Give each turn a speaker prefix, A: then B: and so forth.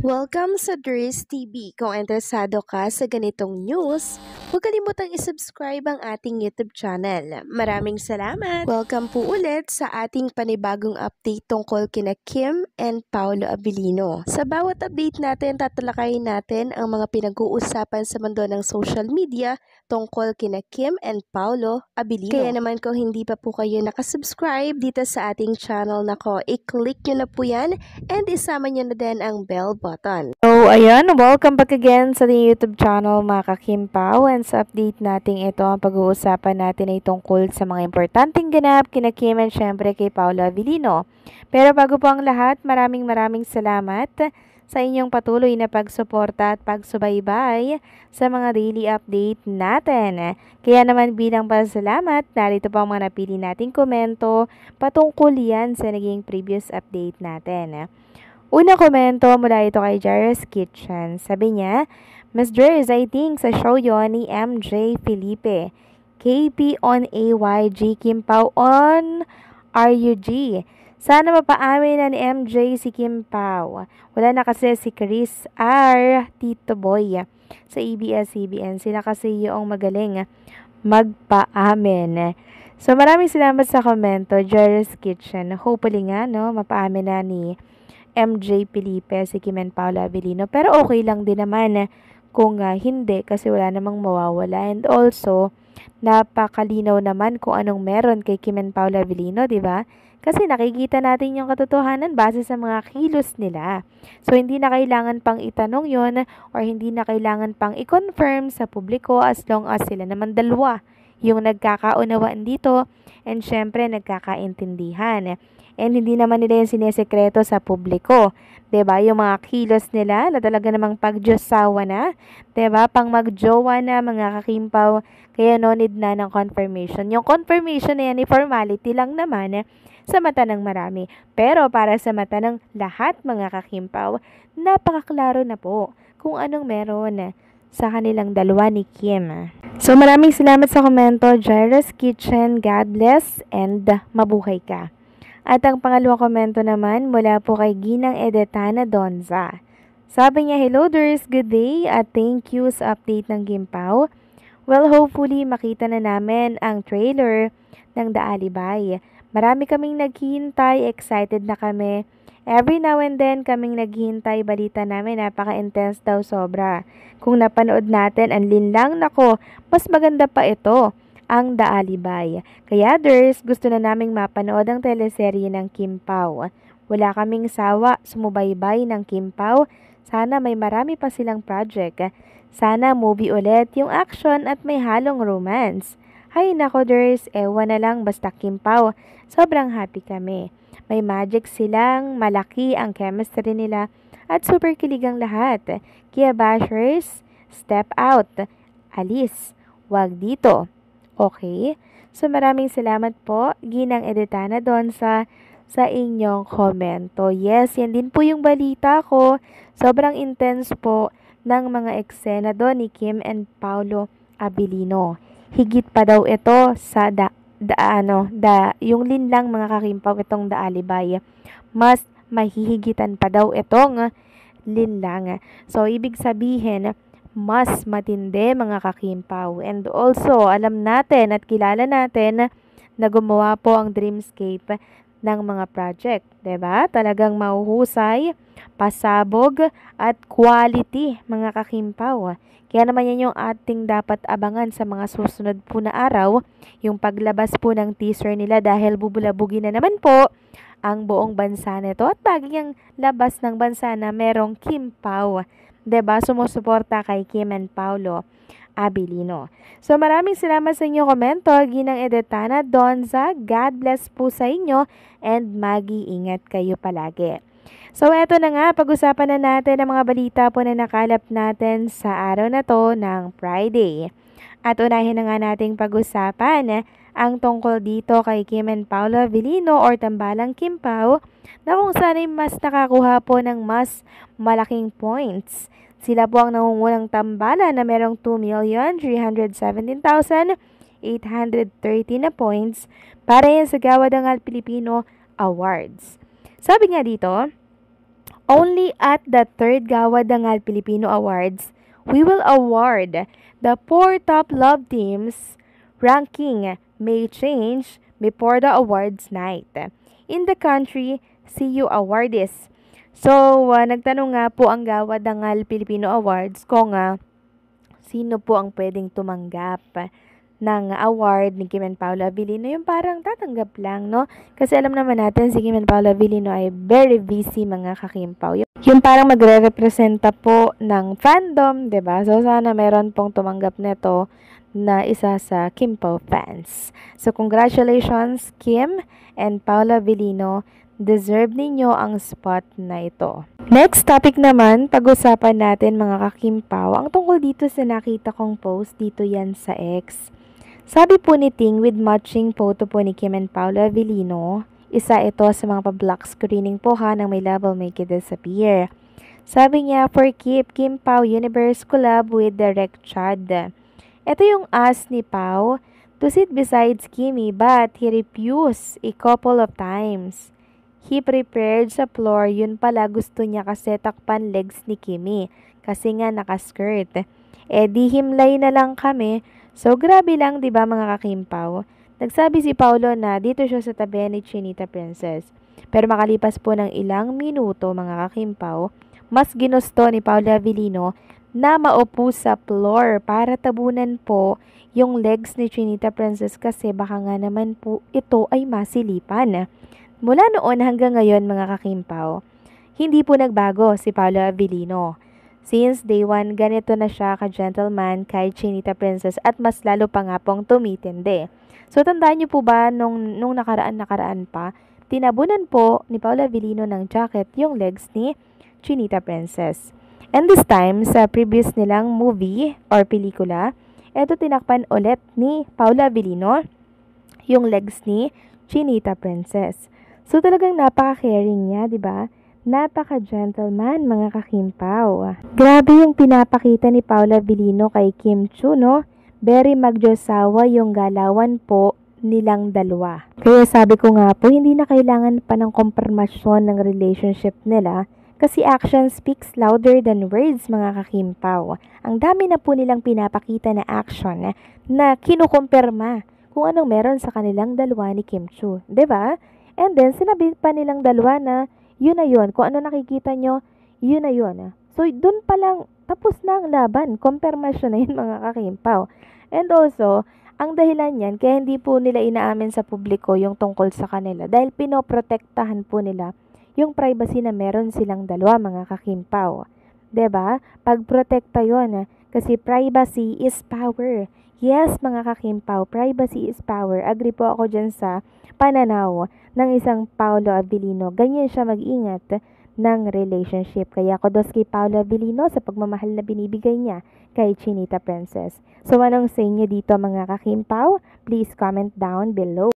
A: Welcome sa Dries TV. Kung interesado ka sa ganitong news, huwag kalimutang isubscribe ang ating YouTube channel. Maraming salamat! Welcome po ulit sa ating panibagong update tungkol kina Kim and Paolo Abilino. Sa bawat update natin, tatalakayin natin ang mga pinag-uusapan sa mundo ng social media tungkol kina Kim and Paolo Abilino. Kaya naman kung hindi pa po kayo nakasubscribe dito sa ating channel nako, i-click nyo na po yan and isama nyo na din ang bell button.
B: So, ayan, welcome back again sa ating YouTube channel mga kakimpaw. And sa update natin ito, ang pag-uusapan natin ay tungkol sa mga importanteng ganap kina Kim and syempre kay Paolo Abilino. Pero bago po ang lahat, maraming salamat sa inyong patuloy na pagsuporta at pagsubaybay sa mga daily update natin. Kaya naman bilang pasalamat, narito po ang mga napili nating komento patungkol yan sa naging previous update natin. Una komento mula ito kay Jairus Kitchen. Sabi niya, Miss Jers, I think sa show yon ni MJ Felipe. KP on AYG, Kim Pao on RUG. Sana mapaamin na ni MJ si Kim Pao. Wala na kasi si Chris R. Tito Boy sa ABS-CBN. Sila kasi yung magaling magpaamin. So maraming salamat sa komento, Jairus Kitchen. Hopefully nga, no, mapaamin na ni MJ Felipe si Kim and Paolo Abilino. Pero okay lang din naman kung hindi kasi wala namang mawawala. And also, napakalinaw naman kung anong meron kay Kim and Paolo Abilino, di ba? Kasi nakikita natin yung katotohanan base sa mga kilos nila. So, hindi na kailangan pang itanong yon or hindi na kailangan pang i-confirm sa publiko as long as sila naman dalawa yung nagkakaunawaan dito and syempre nagkakaintindihan. And hindi naman nila yung sinesekreto sa publiko. 'Di ba? Yung mga kilos nila na talaga namang pagdiyosawa na, 'di ba? Pang magjowa na mga kakimpaw, kaya no need na ng confirmation. Yung confirmation na yan, formality lang naman sa mata ng marami. Pero para sa mata ng lahat mga kakimpaw, napakaklaro na po kung anong meron sa kanilang dalawa ni Kim. So maraming salamat sa komento, Jairus Kitchen. God bless and mabuhay ka. At ang pangalawang komento naman mula po kay Ginang Edetana Donza. Sabi niya, hello Ders, good day at thank you sa update ng Kim Pao. Well, hopefully makita na namin ang trailer ng The Alibay. Marami kaming naghihintay, excited na kami. Every now and then kaming naghihintay, balita namin napaka-intense daw sobra. Kung napanood natin ang linlang, nako, mas maganda pa ito ang The Alibay. Kaya Ders, gusto na naming mapanood ang teleserye ng Kim Pao. Wala kaming sawa sumubaybay ng Kim Pao. Sana may marami pa silang project. Sana movie ulit yung action at may halong romance. Hay nako Ders, ewan na lang basta Kim Pao. Sobrang happy kami. May magic silang, malaki ang chemistry nila at super kilig ang lahat. Kaya bashers, step out. Alis, wag dito. Okay? So maraming salamat po, Ginang Edetana Donza, sa inyong komento. Yes, yan din po yung balita ko. Sobrang intense po ng mga eksena doon ni Kim and Paolo Abilino. Higit pa daw ito sa yung linlang mga kakimpaw itong The Alibay. Mas mahihigitan pa daw itong linlang. So, ibig sabihin, mas matindi mga kakimpaw. And also, alam natin at kilala natin na gumawa po ang Dreamscape ng mga project. 'Di ba? Talagang mahuhusay, pasabog, at quality mga kakimpaw. Kaya naman yan yung ating dapat abangan sa mga susunod po na araw, yung paglabas po ng teaser nila dahil bubulabugin na naman po ang buong bansa nito at baging ang labas ng bansa na merong Kim Pao. 'Di ba? Sumusuporta kay Kim and Paolo Abilino. So maraming salamat sa inyong komento, Ginang Edetana Donza. God bless po sa inyo and mag-iingat kayo palagi. So eto na nga, pag-usapan na natin ang mga balita po na nakalap natin sa araw na to ng Friday. At unahin na nga nating pag-usapan ang tungkol dito kay Kim and Paolo Abilino or tambalang Kim Pao na kung saan ay mas nakakuha po ng mas malaking points. Sila po ang nangungunang tambala na merong 2,317,830 na points para yan sa Gawadangal Pilipino Awards. Sabi nga dito, Only at the 3rd Gawa Dangal Filipino Awards, we will award the 4 top love teams. Ranking may change before the awards night. In the country, CU awardees. So, nagtanong nga po ang Gawa Dangal Filipino Awards kung sino po ang pwedeng tumanggap ng award ni Kim and Paolo Abilino, yung parang tatanggap lang, no? Kasi alam naman natin si Kim and Paolo Abilino ay very busy, mga kakimpaw. Yung parang magre-representa po ng fandom, 'di ba? So sana meron pong tumanggap nito na isa sa Kimpaw fans. So congratulations Kim and Paolo Abilino, deserve ninyo ang spot na ito. Next topic naman, pag-usapan natin mga kakimpaw, ang tungkol dito sa nakita kong post dito yan sa X. Sabi po ni Ting with matching photo po ni Kim and Paolo Abilino, isa ito sa mga pa-block screening po ng may level make it disappear. Sabi niya, for keep Kim Pao Universe collab with Direct Chad. Ito yung ask ni Pao to sit besides Kimi but he refused a couple of times. He prepared sa floor, yun pala gusto niya kasi takpan legs ni Kimi kasi nga nakaskirt. Di himlay na lang kami. So, grabe lang, di ba mga kakimpaw? Nagsabi si Paolo na dito siya sa tabi ni Chinita Princess. Pero makalipas po ng ilang minuto, mga kakimpaw, mas ginusto ni Paolo Abilino na maupo sa floor para tabunan po yung legs ni Chinita Princess kasi baka nga naman po ito ay masilipan. Mula noon hanggang ngayon, mga kakimpaw, hindi po nagbago si Paolo Abilino. Since day 1, ganito na siya ka-gentleman kay Chinita Princess at mas lalo pa nga pong tumitindi. So, tandaan niyo po ba nung nakaraan pa, tinabunan po ni Paolo Abilino ng jacket yung legs ni Chinita Princess. And this time, sa previous nilang movie or pelikula, eto tinakpan ulit ni Paolo Abilino yung legs ni Chinita Princess. So, talagang napaka-caring niya, di ba? Napaka-gentleman, mga kakimpaw. Grabe yung pinapakita ni Paolo Abilino kay Kim Chu, no? Very magjosawa yung galawan po nilang dalawa. Kaya sabi ko nga po, hindi na kailangan pa ng kompormasyon ng relationship nila kasi action speaks louder than words, mga kakimpaw. Ang dami na po nilang pinapakita na action na kinukumpirma kung anong meron sa kanilang dalawa ni Kim Chu. 'Di ba? And then, sinabi pa nilang dalawa na yun na yun. Kung ano nakikita nyo, yun na yun. So, dun pa lang, tapos na ang laban. Confirmation na yun, mga kakimpaw. And also, ang dahilan yan, kaya hindi po nila inaamin sa publiko yung tungkol sa kanila. Dahil pinoprotektahan po nila yung privacy na meron silang dalawa, mga kakimpaw. 'Di ba? Pagprotekta yun. Kasi privacy is power. Yes, mga kakimpaw, privacy is power. Agree po ako dyan sa pananaw ng isang Paolo Abilino. Ganyan siya mag-ingat ng relationship. Kaya kudos kay Paolo Abilino sa pagmamahal na binibigay niya kay Chinita Princess. So, anong say niyo dito, mga kakimpaw? Please comment down below.